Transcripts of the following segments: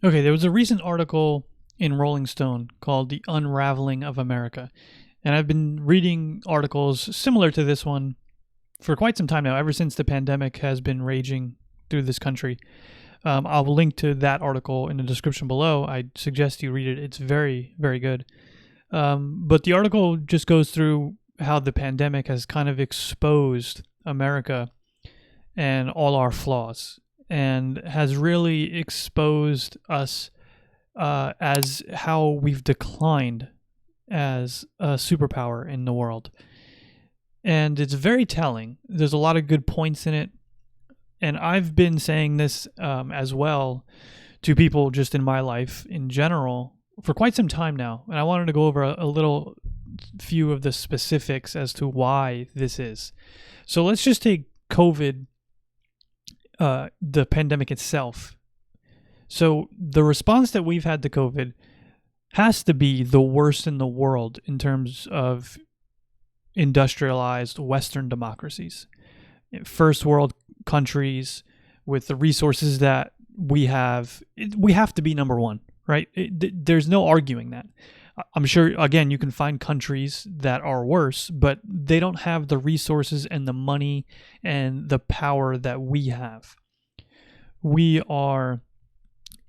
Okay, there was a recent article in Rolling Stone called The Unraveling of America. And I've been reading articles similar to this one for quite some time now, ever since the pandemic has been raging through this country. I'll link to that article in the description below. I suggest you read it. It's very, very good. But the article just goes through how the pandemic has kind of exposed America and all our flaws, and has really exposed us as how we've declined as a superpower in the world. And it's very telling. There's a lot of good points in it. And I've been saying this as well to people just in my life in general for quite some time now. And I wanted to go over a little few of the specifics as to why this is. So let's just take COVID, the pandemic itself. So the response that we've had to COVID has to be the worst in the world in terms of industrialized Western democracies. First world countries with the resources that we have to be number one, right? There's no arguing that. I'm sure, again, you can find countries that are worse, but they don't have the resources and the money and the power that we have. We are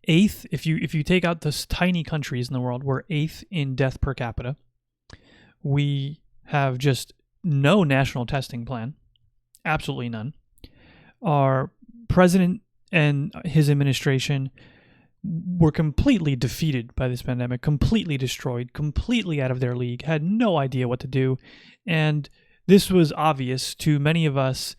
eighth, if you take out those tiny countries in the world, we're eighth in death per capita. We have just no national testing plan, absolutely none. Our president and his administration were completely defeated by this pandemic, completely destroyed, completely out of their league, had no idea what to do. And this was obvious to many of us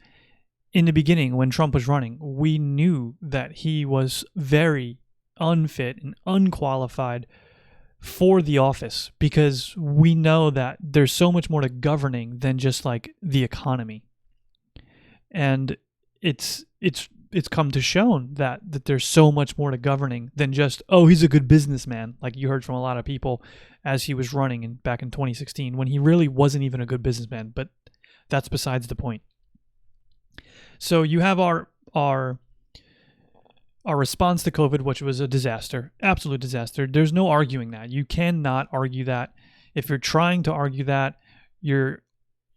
in the beginning when Trump was running. We knew that he was very unfit and unqualified for the office, because we know that there's so much more to governing than just like the economy. And it's come to shown that there's so much more to governing than just, oh, he's a good businessman, like you heard from a lot of people as he was running back in 2016, when he really wasn't even a good businessman. But that's besides the point. So you have our response to COVID, which was a disaster, absolute disaster. There's no arguing that. You cannot argue that. If you're trying to argue that, you're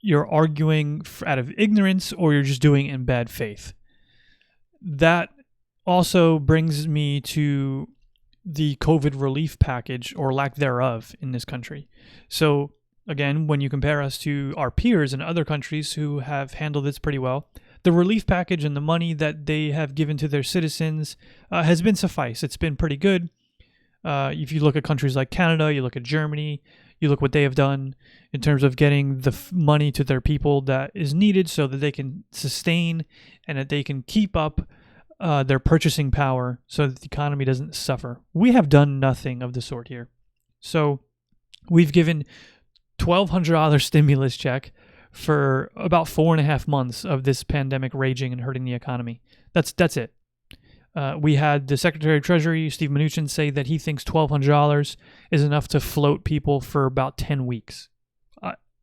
arguing out of ignorance, or you're just doing it in bad faith. That also brings me to the COVID relief package, or lack thereof, in this country. So again, when you compare us to our peers in other countries who have handled this pretty well, the relief package and the money that they have given to their citizens has been suffice. It's been pretty good. If you look at countries like Canada, you look at Germany, you look what they have done in terms of getting the money to their people that is needed so that they can sustain and that they can keep up their purchasing power so that the economy doesn't suffer. We have done nothing of the sort here. So we've given $1,200 stimulus check for about 4.5 months of this pandemic raging and hurting the economy. That's it. We had the Secretary of Treasury, Steve Mnuchin, say that he thinks $1,200 is enough to float people for about 10 weeks.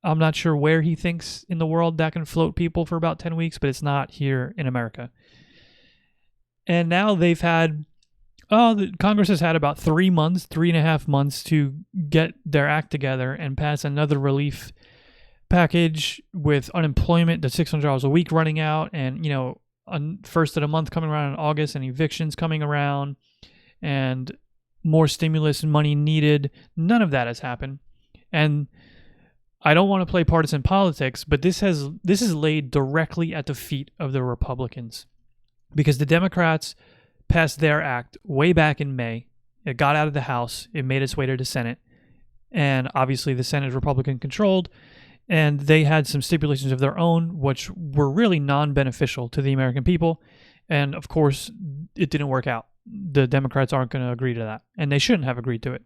I'm not sure where he thinks in the world that can float people for about 10 weeks, but it's not here in America. And now they've had, the Congress has had about 3.5 months to get their act together and pass another relief package with unemployment, the $600 a week running out, and first of the month coming around in August, and evictions coming around, and more stimulus money needed. None of that has happened. And I don't want to play partisan politics, but this is laid directly at the feet of the Republicans, because the Democrats passed their act way back in May. It got out of the House. It made its way to the Senate. And obviously the Senate is Republican controlled. And they had some stipulations of their own, which were really non-beneficial to the American people. And of course, it didn't work out. The Democrats aren't going to agree to that, and they shouldn't have agreed to it.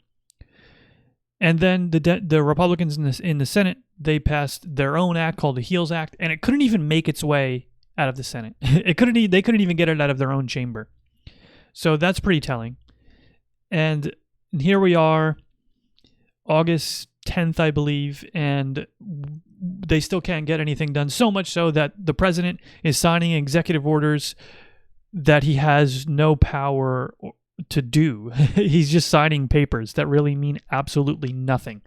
And then the Republicans in the Senate, they passed their own act called the HEALS Act, and it couldn't even make its way out of the Senate. They couldn't even get it out of their own chamber. So that's pretty telling. And here we are, August 10th, I believe, and they still can't get anything done. So much so that the president is signing executive orders that he has no power to do. He's just signing papers that really mean absolutely nothing.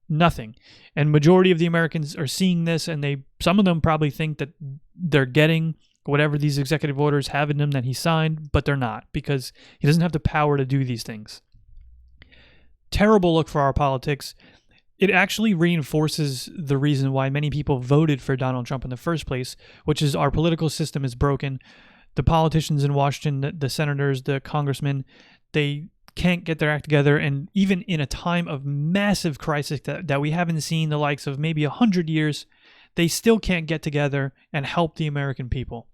Nothing. And majority of the Americans are seeing this, and some of them probably think that they're getting whatever these executive orders have in them that he signed, but they're not, because he doesn't have the power to do these things. Terrible look for our politics. It actually reinforces the reason why many people voted for Donald Trump in the first place, which is our political system is broken. The politicians in Washington, the senators, the congressmen, they can't get their act together. And even in a time of massive crisis that we haven't seen the likes of maybe 100 years, they still can't get together and help the American people.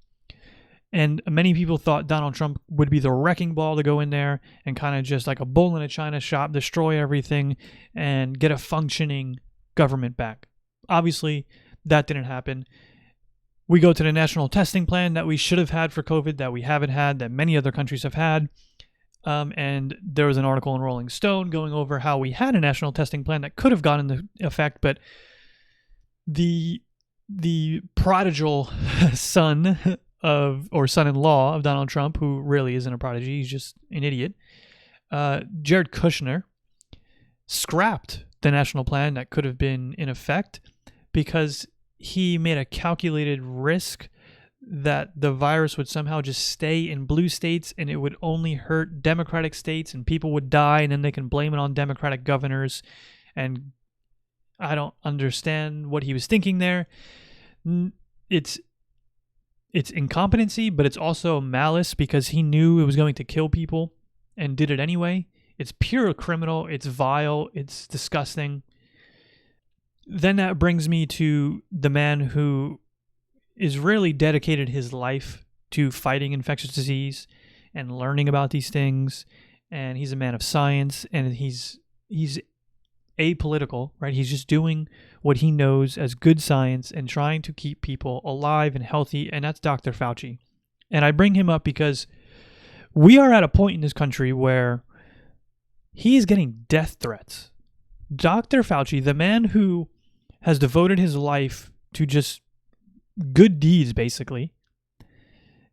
And many people thought Donald Trump would be the wrecking ball to go in there and kind of just like a bull in a china shop, destroy everything and get a functioning government back. Obviously, that didn't happen. We go to the national testing plan that we should have had for COVID that we haven't had, that many other countries have had. And there was an article in Rolling Stone going over how we had a national testing plan that could have gone into effect, but the prodigal son or son-in-law of Donald Trump, who really isn't a prodigy, he's just an idiot, Jared Kushner, scrapped the national plan that could have been in effect because he made a calculated risk that the virus would somehow just stay in blue states and it would only hurt Democratic states and people would die, and then they can blame it on Democratic governors. And I don't understand what he was thinking there. It's incompetency, but it's also malice because he knew it was going to kill people and did it anyway. It's pure criminal. It's vile. It's disgusting. Then that brings me to the man who is really dedicated his life to fighting infectious disease and learning about these things. And he's a man of science, and he's apolitical, right? He's just doing what he knows as good science and trying to keep people alive and healthy, and that's Dr. Fauci. And I bring him up because we are at a point in this country where he is getting death threats. Dr. Fauci, the man who has devoted his life to just good deeds, basically,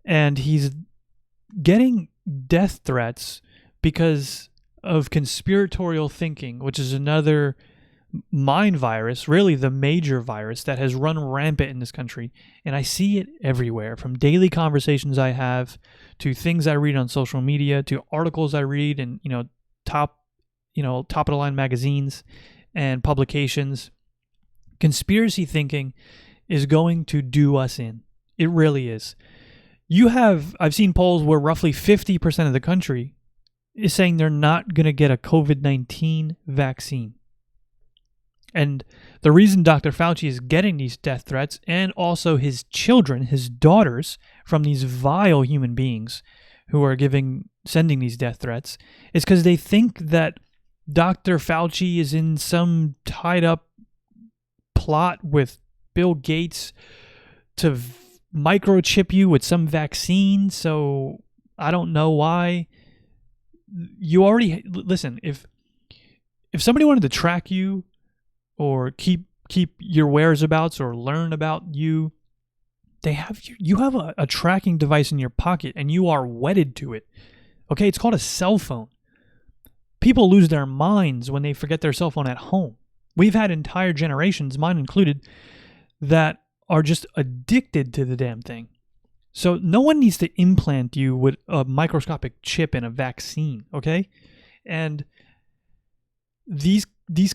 and he's getting death threats because of conspiratorial thinking, which is another mind virus, really the major virus that has run rampant in this country. And I see it everywhere, from daily conversations I have to things I read on social media to articles I read in top of the line magazines and publications. Conspiracy thinking is going to do us in. It really is. I've seen polls where roughly 50% of the country is saying they're not going to get a COVID-19 vaccine. And the reason Dr. Fauci is getting these death threats, and also his children, his daughters, from these vile human beings who are sending these death threats, is because they think that Dr. Fauci is in some tied up plot with Bill Gates to microchip you with some vaccine. So I don't know why. You already listen. If somebody wanted to track you or keep your whereabouts or learn about you, you have a tracking device in your pocket and you are wedded to it. Okay, it's called a cell phone. People lose their minds when they forget their cell phone at home. We've had entire generations, mine included, that are just addicted to the damn thing. So no one needs to implant you with a microscopic chip and a vaccine, okay? And these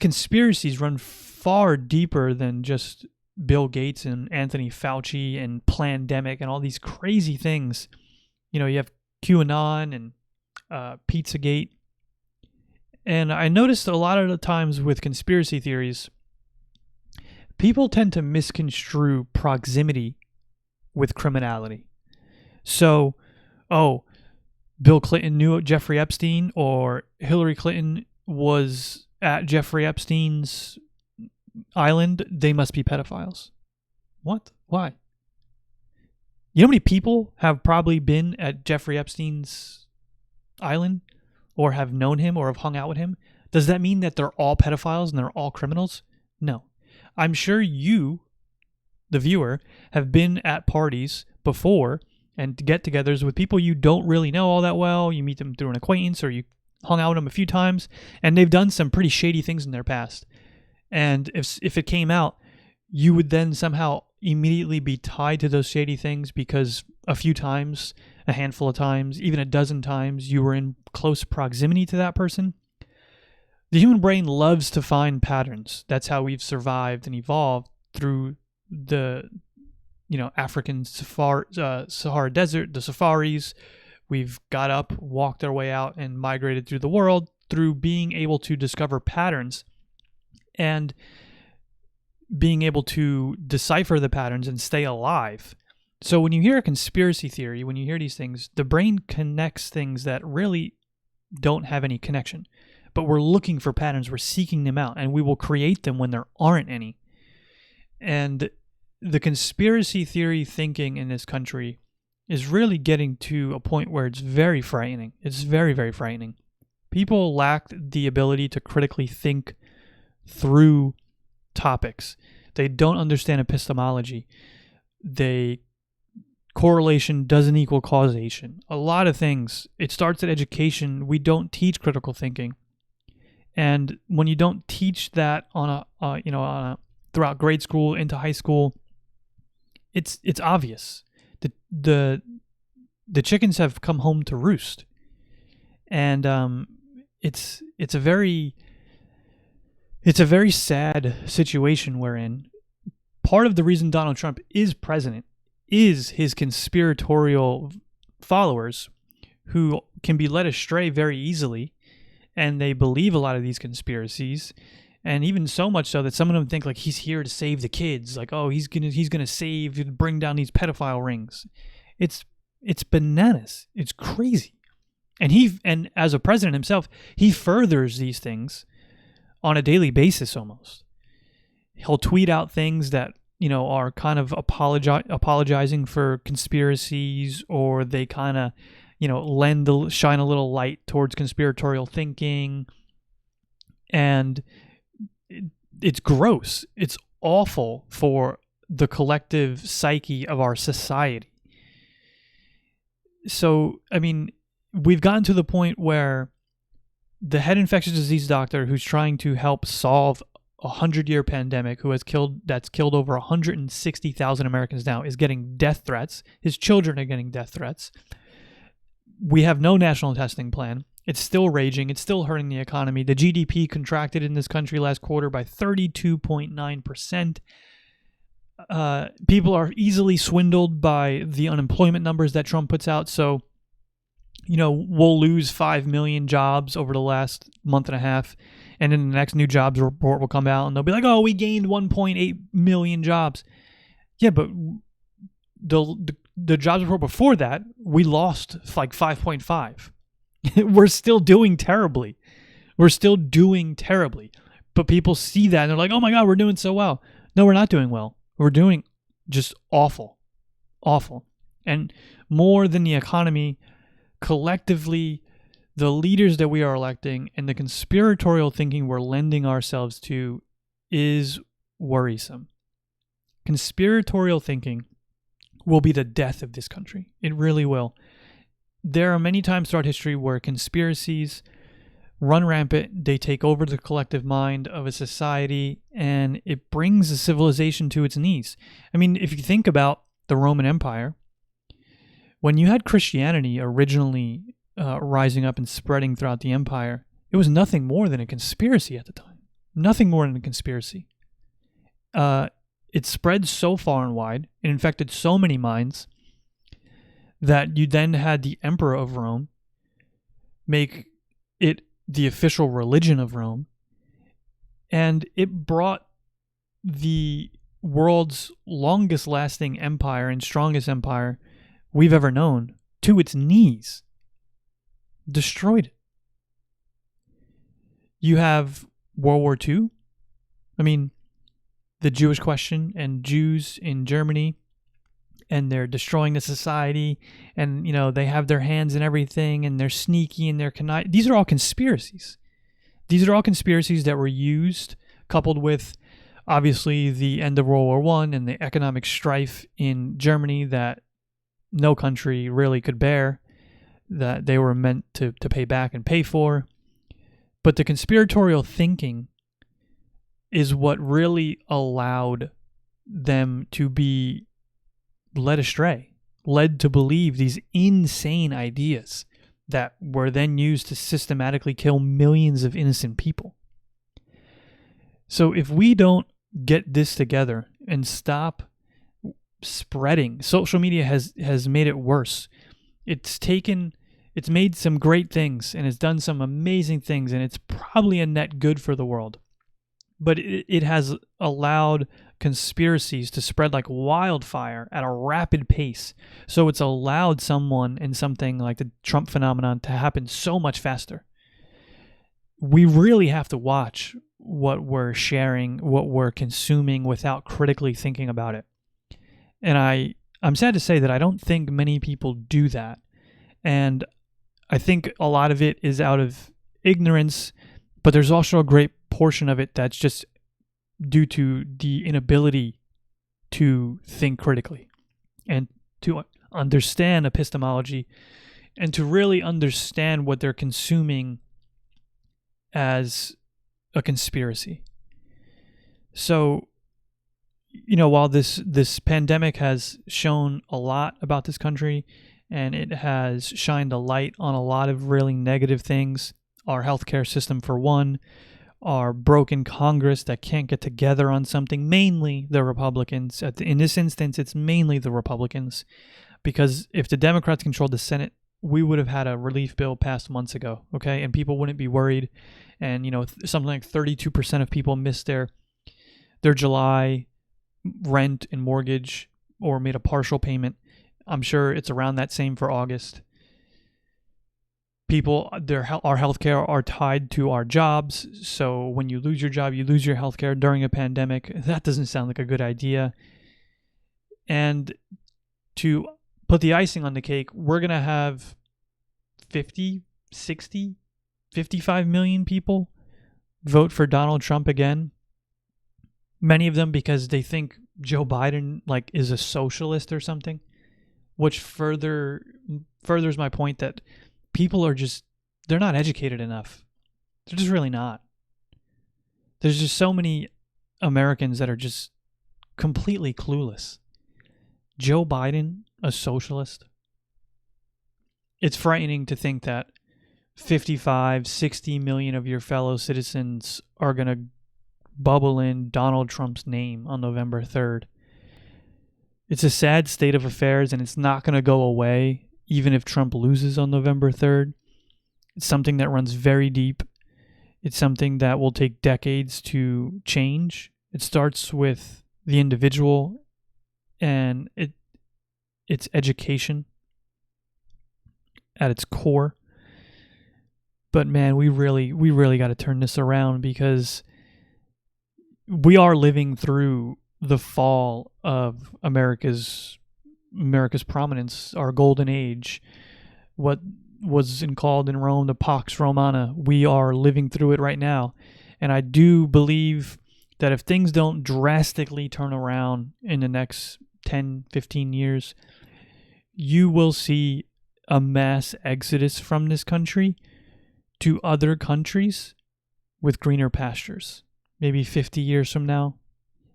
conspiracies run far deeper than just Bill Gates and Anthony Fauci and Plandemic and all these crazy things. You have QAnon and Pizzagate. And I noticed a lot of the times with conspiracy theories, people tend to misconstrue proximity with criminality. So, Bill Clinton knew Jeffrey Epstein, or Hillary Clinton was at Jeffrey Epstein's island, they must be pedophiles. What? Why? You know how many people have probably been at Jeffrey Epstein's island or have known him or have hung out with him? Does that mean that they're all pedophiles and they're all criminals? No. I'm sure you, the viewer, have been at parties before and get-togethers with people you don't really know all that well. You meet them through an acquaintance or you hung out with them a few times, and they've done some pretty shady things in their past. And if it came out, you would then somehow immediately be tied to those shady things because a few times, a handful of times, even a dozen times, you were in close proximity to that person. The human brain loves to find patterns. That's how we've survived and evolved through the African Sahara Desert, the safaris. We've got up, walked our way out, and migrated through the world through being able to discover patterns and being able to decipher the patterns and stay alive. So when you hear a conspiracy theory, when you hear these things, the brain connects things that really don't have any connection. But we're looking for patterns, we're seeking them out, and we will create them when there aren't any. And the conspiracy theory thinking in this country is really getting to a point where it's very frightening. It's very, very frightening. People lack the ability to critically think through topics. They don't understand epistemology. Correlation doesn't equal causation. A lot of things. It starts at education. We don't teach critical thinking. And when you don't teach that throughout grade school into high school, it's obvious. The chickens have come home to roost, and it's a very sad situation we're in. Part of the reason Donald Trump is president is his conspiratorial followers who can be led astray very easily. And they believe a lot of these conspiracies, and even so much so that some of them think like he's here to save the kids, like, oh, he's gonna bring down these pedophile rings. It's bananas. It's crazy. And as a president himself, he furthers these things on a daily basis almost. He'll tweet out things that are kind of apologizing for conspiracies, or they kind of shine a little light towards conspiratorial thinking. And it's gross. It's awful for the collective psyche of our society. So, I mean, we've gotten to the point where the head infectious disease doctor who's trying to help solve a 100-year pandemic, that's killed over 160,000 Americans now, is getting death threats. His children are getting death threats. We have no national testing plan. It's still raging. It's still hurting the economy. The GDP contracted in this country last quarter by 32.9%. People are easily swindled by the unemployment numbers that Trump puts out. So, we'll lose 5 million jobs over the last month and a half. And then the next new jobs report will come out and they'll be like, oh, we gained 1.8 million jobs. Yeah, but the jobs report before that, we lost like 5.5. We're still doing terribly. But people see that and they're like, oh my God, we're doing so well. No, we're not doing well. We're doing just awful. Awful. And more than the economy, collectively, the leaders that we are electing and the conspiratorial thinking we're lending ourselves to is worrisome. Conspiratorial thinking will be the death of this country. It really will. There are many times throughout history where conspiracies run rampant. They take over the collective mind of a society, and it brings a civilization to its knees. I mean, if you think about the Roman Empire, when you had Christianity originally rising up and spreading throughout the empire, it was nothing more than a conspiracy at the time. Nothing more than a conspiracy. It spread so far and wide, it infected so many minds, that you then had the emperor of Rome make it the official religion of Rome, and it brought the world's longest lasting empire and strongest empire we've ever known to its knees. Destroyed it. You have World War II. I mean, the Jewish question and Jews in Germany, and they're destroying the society, and they have their hands in everything, and they're sneaky and they're conniving. These are all conspiracies. These are all conspiracies that were used, coupled with obviously the end of World War I and the economic strife in Germany that no country really could bear, that they were meant to pay back and pay for. But the conspiratorial thinking is what really allowed them to be led astray, led to believe these insane ideas that were then used to systematically kill millions of innocent people. So if we don't get this together and stop spreading, social media has made it worse. It's made some great things and it's done some amazing things, and it's probably a net good for the world. But it has allowed conspiracies to spread like wildfire at a rapid pace. So it's allowed someone and something like the Trump phenomenon to happen so much faster. We really have to watch what we're sharing, what we're consuming without critically thinking about it. And I'm sad to say that I don't think many people do that. And I think a lot of it is out of ignorance, but there's also a great portion of it that's just due to the inability to think critically and to understand epistemology and to really understand what they're consuming as a conspiracy. So, while this pandemic has shown a lot about this country and it has shined a light on a lot of really negative things, our healthcare system for one, our broken Congress that can't get together on something, mainly the Republicans. In this instance, it's mainly the Republicans, because if the Democrats controlled the Senate, we would have had a relief bill passed months ago, okay? And people wouldn't be worried. And, something like 32% of people missed their July rent and mortgage or made a partial payment. I'm sure it's around that same for August. People, our healthcare are tied to our jobs. So when you lose your job, you lose your healthcare during a pandemic. That doesn't sound like a good idea. And to put the icing on the cake, we're going to have 50, 60, 55 million people vote for Donald Trump again. Many of them because they think Joe Biden is a socialist or something, which furthers my point that people they're not educated enough. They're just really not. There's just so many Americans that are just completely clueless. Joe Biden, a socialist? It's frightening to think that 55, 60 million of your fellow citizens are going to bubble in Donald Trump's name on November 3rd. It's a sad state of affairs, and it's not going to go away even if Trump loses on November 3rd. It's something that runs very deep. It's something that will take decades to change. It starts with the individual and it's education at its core. But man, we really got to turn this around, because we are living through the fall of America's prominence, our golden age, what was called in Rome the Pax Romana. We are living through it right now. And I do believe that if things don't drastically turn around in the next 10, 15 years, you will see a mass exodus from this country to other countries with greener pastures. Maybe 50 years from now,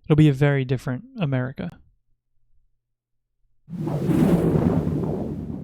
it'll be a very different America.